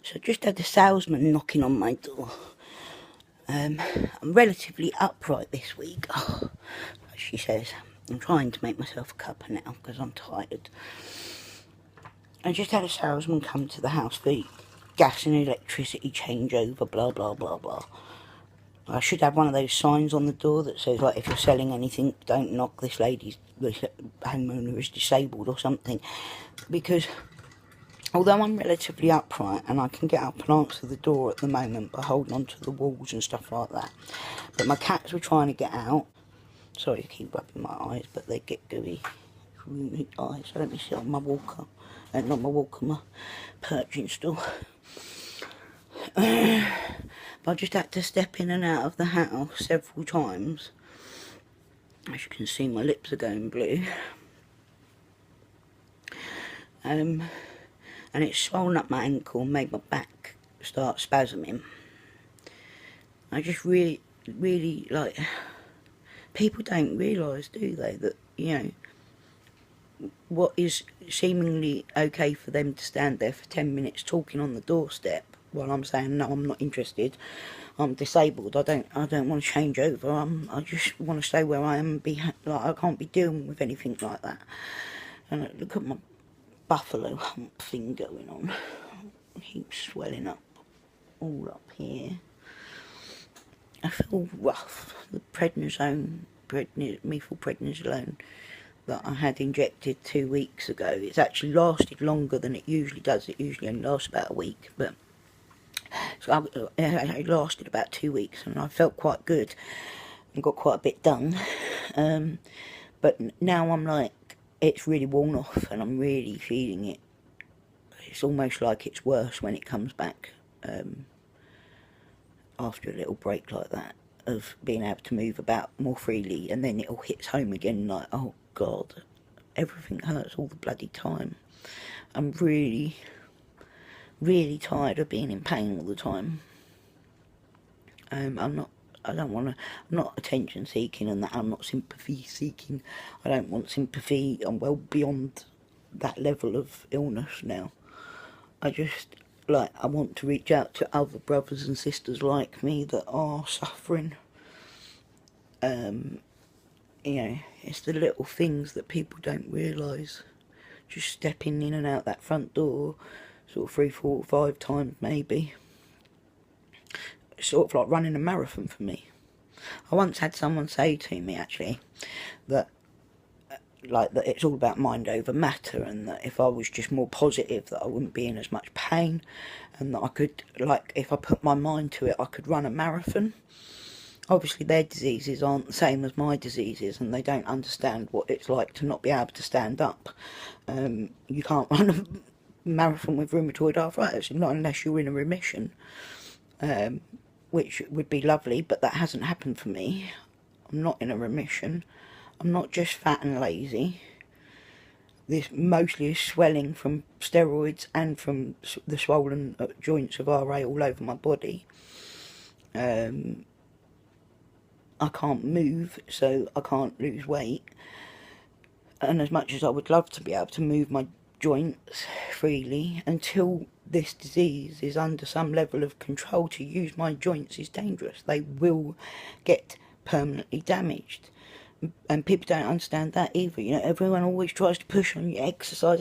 So I just had the salesman knocking on my door. I'm relatively upright this week, she says. I'm trying to make myself a cuppa now because I'm tired. I just had a salesman come to the house for gas and electricity changeover, blah blah blah blah. I should have one of those signs on the door that says, like, if you're selling anything, don't knock, this homeowner is disabled or something. Because although I'm relatively upright and I can get up and answer the door at the moment by holding onto the walls and stuff like that, but my cats were trying to get out. Sorry, I keep rubbing my eyes, but they get gooey. Eyes. So let me sit on my walker. Not my walker, my perching stool. But I just had to step in and out of the house several times. As you can see, my lips are going blue. And it's swollen up my ankle and made my back start spasming. I just really, like, people don't realise, do they, that, you know, what is seemingly okay for them to stand there for 10 minutes talking on the doorstep while I'm saying, no, I'm not interested, I'm disabled, I don't want to change over, I just want to stay where I am and be, like, I can't be dealing with anything like that. And look at my buffalo hump thing going on. It keeps swelling up all up here. I feel rough. The methylprednisolone that I had injected 2 weeks ago, it's actually lasted longer than it usually does. It usually only lasts about a week, but so it lasted about 2 weeks, and I felt quite good and got quite a bit done. But now I'm like, it's really worn off and I'm really feeling it. It's almost like it's worse when it comes back after a little break like that, of being able to move about more freely, and then it all hits home again like, oh God, everything hurts all the bloody time. I'm really tired of being in pain all the time. I'm not attention seeking and that, I'm not sympathy seeking. I don't want sympathy. I'm well beyond that level of illness now. I want to reach out to other brothers and sisters like me that are suffering. You know, it's the little things that people don't realise. Just stepping in and out that front door sort of 3, 4, 5 times maybe. It's sort of like running a marathon for me. I once had someone say to me, actually, that that it's all about mind over matter, and that if I was just more positive, that I wouldn't be in as much pain, and that I could, like, if I put my mind to it, I could run a marathon. Obviously their diseases aren't the same as my diseases, and they don't understand what it's like to not be able to stand up. You can't run a marathon with rheumatoid arthritis, not unless you're in a remission, which would be lovely, but that hasn't happened for me. I'm not in a remission. I'm not just fat and lazy. This mostly is swelling from steroids and from the swollen joints of RA all over my body. I can't move, so I can't lose weight. And as much as I would love to be able to move my joints freely, until this disease is under some level of control, to use my joints is dangerous. They will get permanently damaged. And people don't understand that either. You know, everyone always tries to push on you, exercise,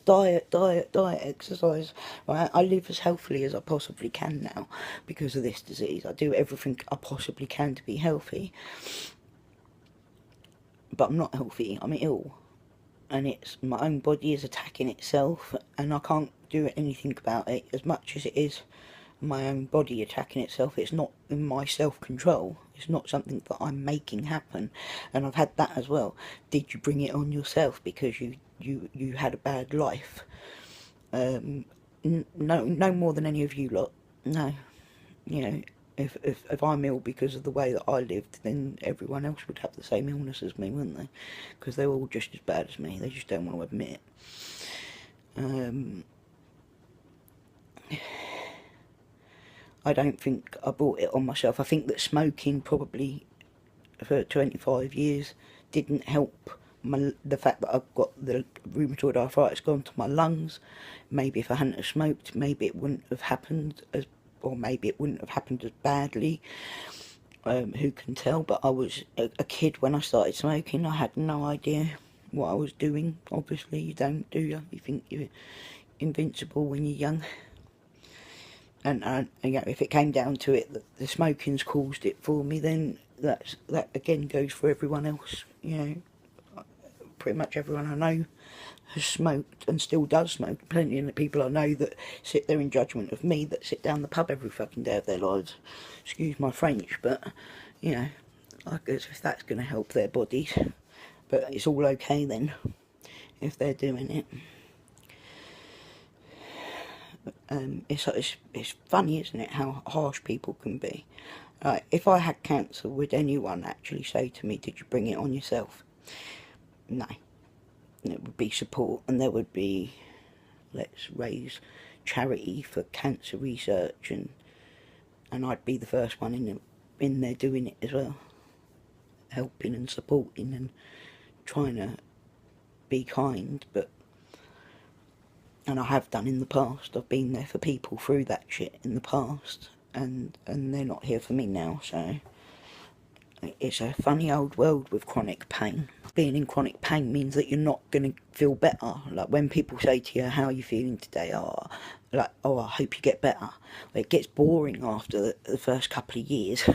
diet, exercise. Right? I live as healthily as I possibly can now because of this disease. I do everything I possibly can to be healthy. But I'm not healthy, I'm ill. And it's my own body is attacking itself, and I can't do anything about it. As much as it is my own body attacking itself, it's not in my self-control. It's not something that I'm making happen. And I've had that as well. Did you bring it on yourself because you had a bad life? No more than any of you lot. No. You know, if I'm ill because of the way that I lived, then everyone else would have the same illness as me, wouldn't they? Because they're all just as bad as me. They just don't want to admit it. I don't think I brought it on myself. I think that smoking probably for 25 years didn't help the fact that I've got the rheumatoid arthritis gone to my lungs. Maybe if I hadn't have smoked, maybe it wouldn't have happened as, or maybe it wouldn't have happened as badly. Who can tell? But I was a kid when I started smoking. I had no idea what I was doing. Obviously, you don't, do you? You think you're invincible when you're young. And you know, if it came down to it, that the smoking's caused it for me, then that again goes for everyone else. You know, pretty much everyone I know has smoked and still does smoke. Plenty of the people I know that sit there in judgment of me, that sit down the pub every fucking day of their lives. Excuse my French, but you know, I guess if that's going to help their bodies, but it's all okay then if they're doing it. It's funny, isn't it, how harsh people can be. If I had cancer, would anyone actually say to me, "Did you bring it on yourself?" No. It would be support, and there would be, let's raise charity for cancer research, and I'd be the first one in there doing it as well, helping and supporting and trying to be kind. But and I have done in the past. I've been there for people through that shit in the past, and they're not here for me now. So it's a funny old world with chronic pain. Being in chronic pain means that you're not going to feel better. Like when people say to you, "How are you feeling today?" "Oh, like, oh, I hope you get better." Well, it gets boring after the first couple of years.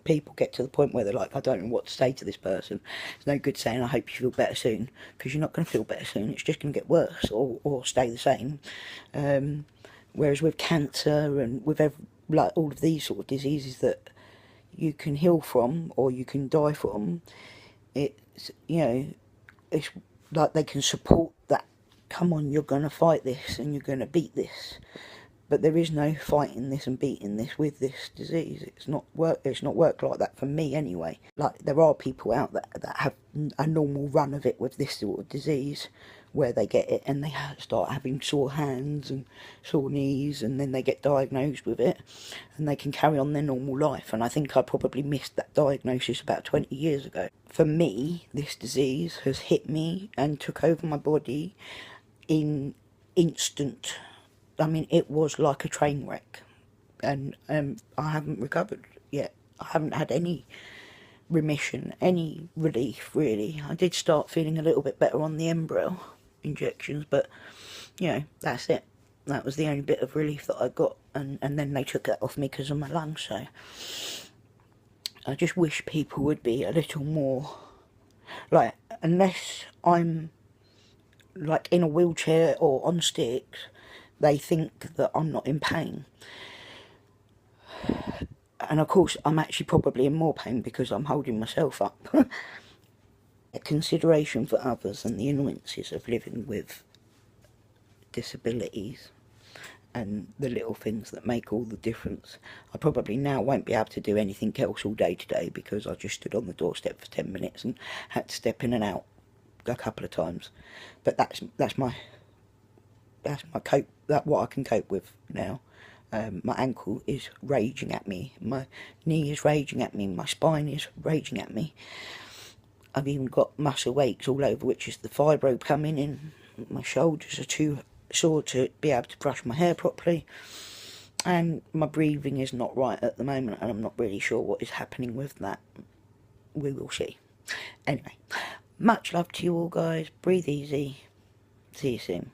People get to the point where they're like, "I don't know what to say to this person." It's no good saying, "I hope you feel better soon," because you're not going to feel better soon. It's just going to get worse or stay the same. Whereas with cancer and with like all of these sort of diseases that you can heal from or you can die from, it's, you know, it's like they can support that. Come on, you're going to fight this and you're going to beat this. But there is no fighting this and beating this with this disease. It's not work like that for me anyway. Like, there are people out there that have a normal run of it with this sort of disease, where they get it and they start having sore hands and sore knees, and then they get diagnosed with it and they can carry on their normal life. And I think I probably missed that diagnosis about 20 years ago. For me, this disease has hit me and took over my body in instant. I mean, it was like a train wreck, and I haven't recovered yet. I haven't had any remission, any relief, really. I did start feeling a little bit better on the Embryo injections, but, you know, that's it. That was the only bit of relief that I got, and then they took that off me because of my lungs. So I just wish people would be a little more, like, unless I'm, like, in a wheelchair or on sticks, they think that I'm not in pain. And of course, I'm actually probably in more pain because I'm holding myself up. A consideration for others and the annoyances of living with disabilities and the little things that make all the difference. I probably now won't be able to do anything else all day today because I just stood on the doorstep for 10 minutes and had to step in and out a couple of times. But that's my cope. That's what I can cope with now. My ankle is raging at me. My knee is raging at me. My spine is raging at me. I've even got muscle aches all over, which is the fibro coming in. My shoulders are too sore to be able to brush my hair properly. And my breathing is not right at the moment, and I'm not really sure what is happening with that. We will see. Anyway, much love to you all, guys. Breathe easy. See you soon.